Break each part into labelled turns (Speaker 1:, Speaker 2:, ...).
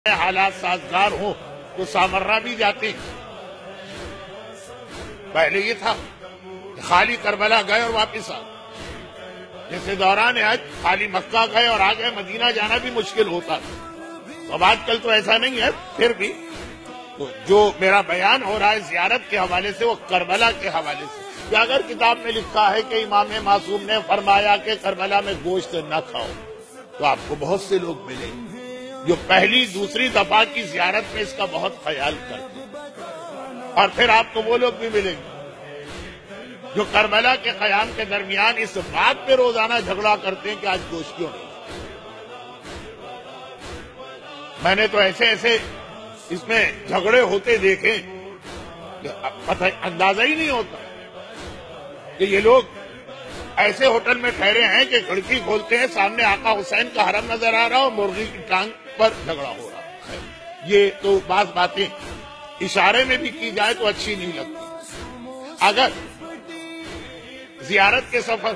Speaker 1: حالات سازگار ہوں تو سامرہ بھی جاتے ہیں۔ پہلے یہ تھا کہ خالی کربلا گئے اور واپس آ گئے، جیسے دوران حج خالی مکہ گئے اور آ گئے، مدینہ جانا بھی مشکل ہوتا تھا۔ اب آج کل تو ایسا نہیں ہے، پھر بھی تو جو میرا بیان ہو رہا ہے زیارت کے حوالے سے وہ کربلا کے حوالے سے، کہ اگر کتاب میں لکھا ہے کہ امام معصوم نے فرمایا کہ کربلا میں گوشت نہ کھاؤ، تو آپ کو بہت سے لوگ ملیں گے جو پہلی دوسری دفعہ کی زیارت میں اس کا بہت خیال کرتے ہیں، اور پھر آپ کو وہ لوگ بھی ملیں گے جو کربلا کے قیام کے درمیان اس بات پہ روزانہ جھگڑا کرتے ہیں کہ آج گوشت کیوں نہیں۔ میں نے تو ایسے اس میں جھگڑے ہوتے دیکھے کہ پتہ اندازہ ہی نہیں ہوتا کہ یہ لوگ ایسے ہوٹل میں ٹھہرے ہیں کہ کھڑکی کھولتے ہیں، سامنے آقا حسین کا حرم نظر آ رہا اور مرغی کی ٹانگ پر جھگڑا ہو رہا ہے۔ یہ تو بعض باتیں اشارے میں بھی کی جائے تو اچھی نہیں لگتی۔ اگر زیارت کے سفر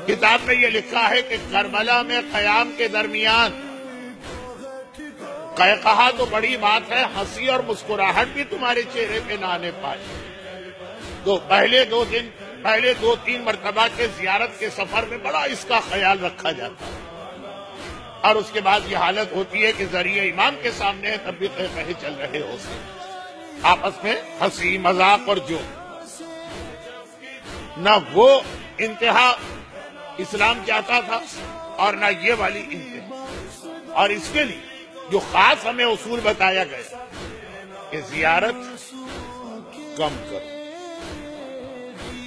Speaker 1: کتاب میں یہ لکھا ہے کہ کربلا میں قیام کے درمیان کہا تو بڑی بات ہے، ہنسی اور مسکراہٹ بھی تمہارے چہرے پہ نہ آنے پائے، تو پہلے دو تین مرتبہ کے زیارت کے سفر میں بڑا اس کا خیال رکھا جاتا ہے، اور اس کے بعد یہ حالت ہوتی ہے کہ ذریعہ امام کے سامنے ہے، تب بھی کہے چل رہے ہوتے آپس میں ہنسی مذاق، اور جو نہ وہ انتہا اسلام چاہتا تھا اور نہ یہ والی انتہا، اور اس کے لیے جو خاص ہمیں اصول بتایا گیا کہ زیارت کم کرو۔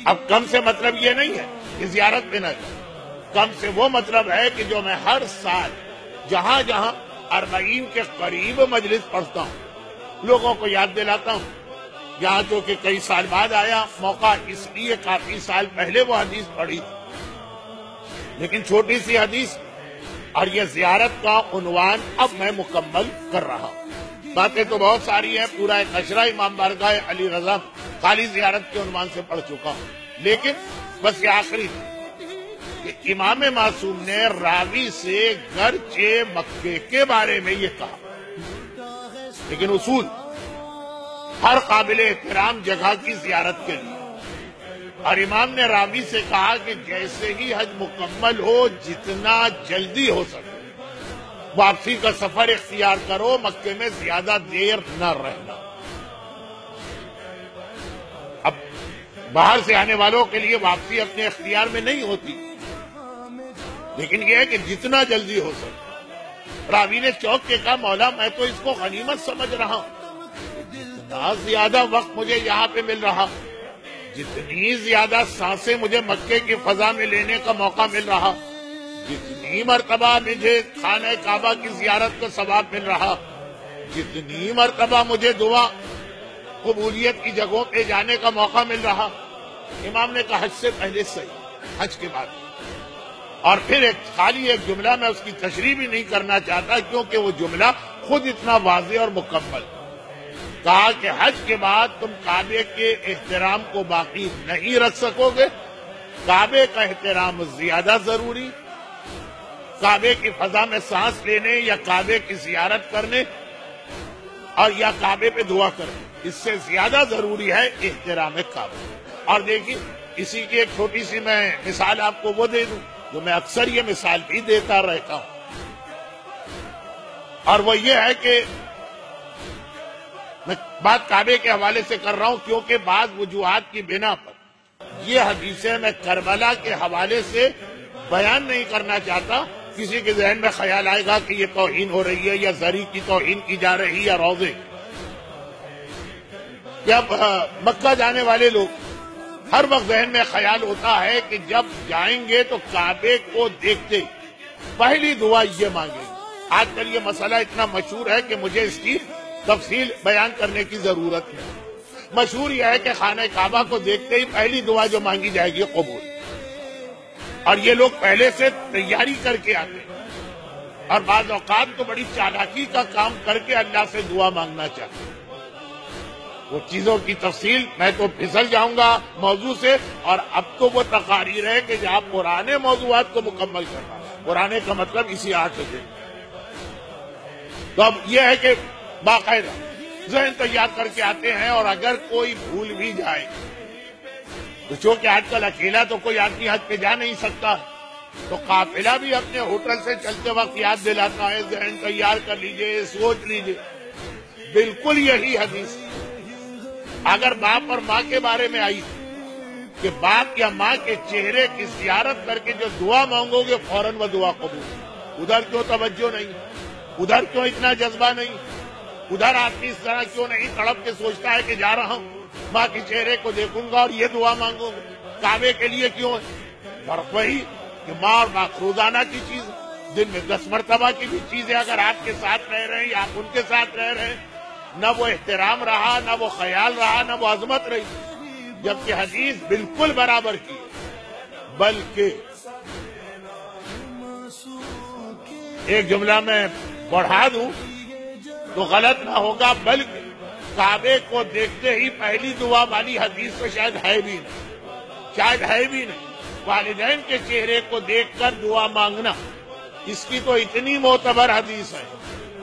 Speaker 1: اب کم سے مطلب یہ نہیں ہے کہ زیارت پہ نہ جاؤ، کم سے وہ مطلب ہے کہ جو میں ہر سال جہاں 40 کے قریب مجلس پڑھتا ہوں لوگوں کو یاد دلاتا ہوں، یہاں جو کہ کئی سال بعد آیا موقع، اس لیے کافی سال پہلے وہ حدیث پڑھی تھی، لیکن چھوٹی سی حدیث، اور یہ زیارت کا عنوان اب میں مکمل کر رہا ہوں۔ باتیں تو بہت ساری ہیں، پورا ایک اشرا امام بارگاہ علی رضا خالی زیارت کے عنوان سے پڑھ چکا ہوں، لیکن بس یہ آخری کہ امام معصوم نے راوی سے گرچہ مکے کے بارے میں یہ کہا، لیکن اصول ہر قابل احترام جگہ کی زیارت کے لیے، اور امام نے راوی سے کہا کہ جیسے ہی حج مکمل ہو جتنا جلدی ہو سکے واپسی کا سفر اختیار کرو، مکے میں زیادہ دیر نہ رہنا۔ اب باہر سے آنے والوں کے لیے واپسی اپنے اختیار میں نہیں ہوتی، لیکن یہ ہے کہ جتنا جلدی ہو سکے۔ راوی نے چوک کے کہا مولا میں تو اس کو غنیمت سمجھ رہا ہوں، جتنا زیادہ وقت مجھے یہاں پہ مل رہا، جتنی زیادہ سانسیں مجھے مکے کی فضا میں لینے کا موقع مل رہا، جتنی مرتبہ مجھے خانہ کعبہ کی زیارت کا ثواب مل رہا، جتنی مرتبہ مجھے دعا قبولیت کی جگہوں پہ جانے کا موقع مل رہا۔ امام نے کہا حج سے پہلے صحیح، حج کے بعد، اور پھر خالی ایک جملہ میں اس کی تشریح بھی نہیں کرنا چاہتا کیونکہ وہ جملہ خود اتنا واضح اور مکمل، کہا کہ حج کے بعد تم کعبے کے احترام کو باقی نہیں رکھ سکو گے، کعبے کا احترام زیادہ ضروری، کعبے کی فضا میں سانس لینے یا کعبے کی زیارت کرنے اور یا کعبے پہ دعا کرنے، اس سے زیادہ ضروری ہے احترام کعبے۔ اور دیکھیے اسی کی ایک چھوٹی سی میں مثال آپ کو وہ دے دوں جو میں اکثر یہ مثال بھی دیتا رہتا ہوں، اور وہ یہ ہے کہ میں بات کعبے کے حوالے سے کر رہا ہوں کیونکہ بعض وجوہات کی بنا پر یہ حدیثیں میں کربلا کے حوالے سے بیان نہیں کرنا چاہتا، کسی کے ذہن میں خیال آئے گا کہ یہ توہین ہو رہی ہے یا زری کی توہین کی جا رہی ہے یا روضے۔ جب مکہ جانے والے لوگ ہر وقت ذہن میں خیال ہوتا ہے کہ جب جائیں گے تو کعبے کو دیکھتے پہلی دعا یہ مانگیں گے۔ آج کل یہ مسئلہ اتنا مشہور ہے کہ مجھے اس کی تفصیل بیان کرنے کی ضرورت ہے۔ مشہور یہ ہے کہ خانہ کعبہ کو دیکھتے ہی پہلی دعا جو مانگی جائے گی قبول، اور یہ لوگ پہلے سے تیاری کر کے آتے ہیں، اور بعض اوقات تو بڑی چالاکی کا کام کر کے اللہ سے دعا مانگنا چاہتے ہیں۔ وہ چیزوں کی تفصیل میں تو پھسل جاؤں گا موضوع سے، اور اب تو وہ تقاریر ہے کہ آپ پرانے موضوعات کو مکمل کرنا، پرانے کا مطلب اسی 8 دن تو اب یہ ہے کہ باقاعدہ ذہن تیار کر کے آتے ہیں، اور اگر کوئی بھول بھی جائے تو چونکہ آج کل اکیلا تو کوئی آدمی حج پہ جا نہیں سکتا، تو قافلہ بھی اپنے ہوٹل سے چلتے وقت یاد دلاتا ہے، ذہن تیار کر لیجئے، سوچ لیجئے۔ بالکل یہی حدیث اگر باپ اور ماں کے بارے میں آئی کہ باپ یا ماں کے چہرے کی زیارت کر کے جو دعا مانگو گے فوراً وہ دعا قبول، ادھر کیوں توجہ نہیں، ادھر کیوں اتنا جذبہ نہیں، ادھر آدمی اس طرح کیوں نہیں تڑپ کے سوچتا ہے کہ جا رہا ہوں ماں کے چہرے کو دیکھوں گا اور یہ دعا مانگوں گا، کعبے کے لیے کیوں ہے؟ فرق وہی کہ ماں اور باپ روزانہ کی چیز، دن میں 10 مرتبہ کی بھی چیزیں اگر آپ کے ساتھ رہ رہے ہیں یا آپ ان کے ساتھ رہ رہے ہیں، نہ وہ احترام رہا، نہ وہ خیال رہا، نہ وہ عظمت رہی، جبکہ حدیث بالکل برابر کی ہے۔ بلکہ ایک جملہ میں بڑھا دوں تو غلط نہ ہوگا، بلکہ کعبے کو دیکھتے ہی پہلی دعا والی حدیث تو شاید ہے بھی نہیں، والدین کے چہرے کو دیکھ کر دعا مانگنا، اس کی تو اتنی معتبر حدیث ہے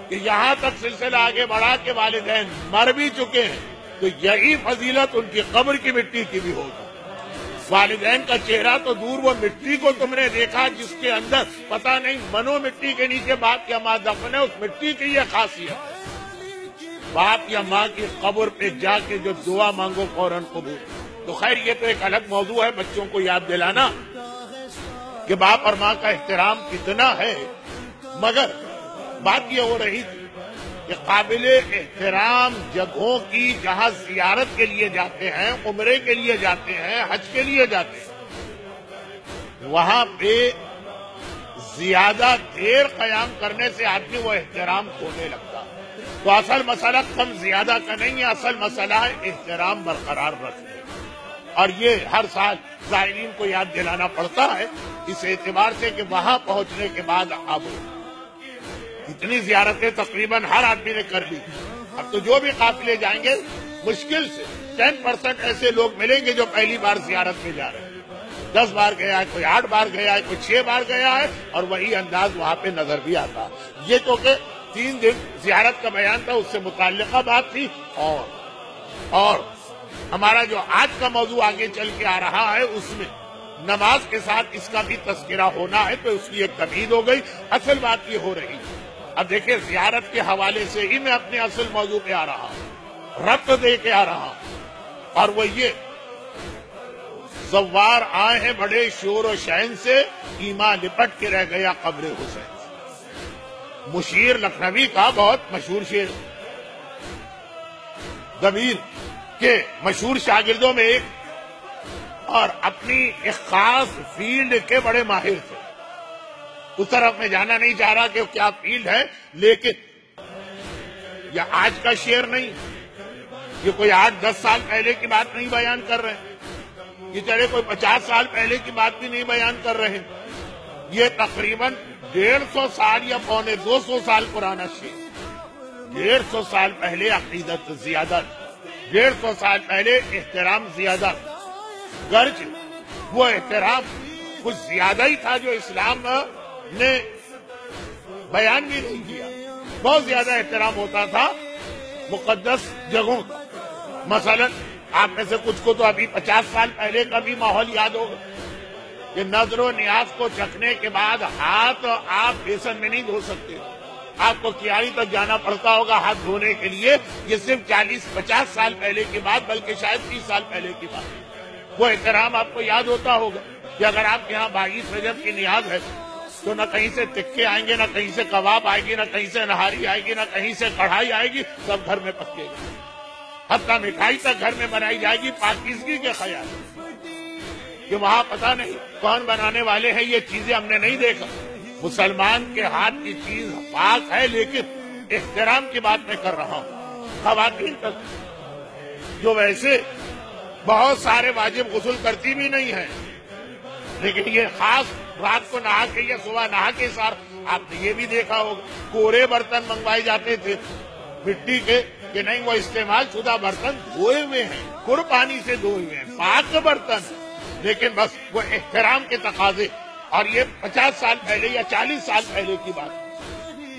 Speaker 1: کہ یہاں تک سلسلہ آگے بڑھا کے والدین مر بھی چکے ہیں تو یہی فضیلت ان کی قبر کی مٹی کی بھی ہوگی۔ والدین کا چہرہ تو دور، وہ مٹی کو تم نے دیکھا جس کے اندر پتہ نہیں منو مٹی کے نیچے باپ یا ماں دفن ہے، اس مٹی کی یہ خاصیت، باپ یا ماں کی قبر پہ جا کے جو دعا مانگو فوراً قبول۔ تو خیر یہ تو ایک الگ موضوع ہے بچوں کو یاد دلانا کہ باپ اور ماں کا احترام کتنا ہے، مگر بات یہ ہو رہی تھی کہ قابل احترام جگہوں کی جہاں زیارت کے لیے جاتے ہیں، عمرے کے لیے جاتے ہیں، حج کے لیے جاتے ہیں، وہاں پہ زیادہ دیر قیام کرنے سے آدمی وہ احترام کھونے لگتا ہے۔ تو اصل مسئلہ کم زیادہ کا نہیں ہے، اصل مسئلہ ہے احترام برقرار رکھنے، اور یہ ہر سال زائرین کو یاد دلانا پڑتا ہے اس اعتبار سے کہ وہاں پہنچنے کے بعد اب اتنی زیارتیں تقریباً ہر آدمی نے کر لی، اب تو جو بھی قافلے جائیں گے مشکل سے 10% ایسے لوگ ملیں گے جو پہلی بار زیارت میں جا رہے ہیں، 10 بار گیا ہے، کوئی 8 بار گیا ہے، کوئی 6 بار گیا ہے، اور وہی انداز وہاں پہ نظر بھی آتا ہے۔ یہ تو کہ 3 دن زیارت کا بیان تھا، اس سے متعلقہ بات تھی، اور ہمارا جو آج کا موضوع آگے چل کے آ رہا ہے اس میں نماز کے ساتھ اس کا بھی تذکرہ ہونا ہے، تو اس کی ایک تمہید ہو گئی۔ اصل بات یہ ہو رہی ہے، اب دیکھیں زیارت کے حوالے سے ہی میں اپنے اصل موضوع پہ آ رہا ہوں، ربط دے کے آ رہا ہوں، اور وہ یہ زوار آئے ہیں بڑے شور و شین سے، ایمان لپٹ کے رہ گیا قبر حسین سے۔ مشیر لکھنوی کا بہت مشہور شعر، ضمیر کے مشہور شاگردوں میں ایک، اور اپنی ایک خاص فیلڈ کے بڑے ماہر تھے۔ اس طرف میں جانا نہیں چاہ رہا کہ کیا فیلڈ ہے، لیکن یہ آج کا شعر نہیں، یہ کوئی 8-10 سال پہلے کی بات نہیں بیان کر رہے ہیں، یہ چلے کوئی 50 سال پہلے کی بات بھی نہیں بیان کر رہے ہیں، یہ تقریباً 150 سال یا 250 سال پرانا شعر۔ 150 سال پہلے عقیدت زیادہ، 150 سال پہلے احترام زیادہ، گرچہ وہ احترام کچھ زیادہ ہی تھا جو اسلام نے بیان بھی نہیں کیا، بہت زیادہ احترام ہوتا تھا مقدس جگہوں کا۔ مثلا آپ میں سے کچھ کو تو ابھی 50 سال پہلے کا بھی ماحول یاد ہوگا کہ نظر و نیاز کو چکھنے کے بعد ہاتھ آپ بیسن میں نہیں دھو سکتے، آپ کو کیاری تک جانا پڑتا ہوگا ہاتھ دھونے کے لیے۔ یہ صرف 40-50 سال پہلے کی بات، بلکہ شاید 30 سال پہلے کی بات۔ وہ احترام آپ کو یاد ہوتا ہوگا کہ اگر آپ کے یہاں 22 رجب کی نیاز ہے تو نہ کہیں سے ٹکے آئیں گے، نہ کہیں سے کباب آئے گی، نہ کہیں سے نہاری آئے گی، نہ کہیں سے کڑھائی آئے گی، سب گھر میں پکے گی، حتیٰ مٹھائی تک گھر میں بنائی جائے گی، پاکیزگی کے خیال کہ وہاں پتہ نہیں کون بنانے والے ہیں، یہ چیزیں ہم نے نہیں دیکھا۔ مسلمان کے ہاتھ کی چیز پاک ہے، لیکن احترام کی بات میں کر رہا ہوں۔ خواتین تک جو ویسے بہت سارے واجب غسل کرتی بھی نہیں ہیں، لیکن یہ خاص رات کو نہا کے یا صبح نہا کے ساتھ آپ نے یہ بھی دیکھا ہوگا کورے برتن منگوائے جاتے تھے مٹی کے، کہ نہیں وہ استعمال شدہ برتن دھوئے ہوئے ہیں، پر پانی سے دھوئے ہوئے ہیں، پاک برتن، لیکن بس وہ احترام کے تقاضے۔ اور یہ 50 سال پہلے یا 40 سال پہلے کی بات،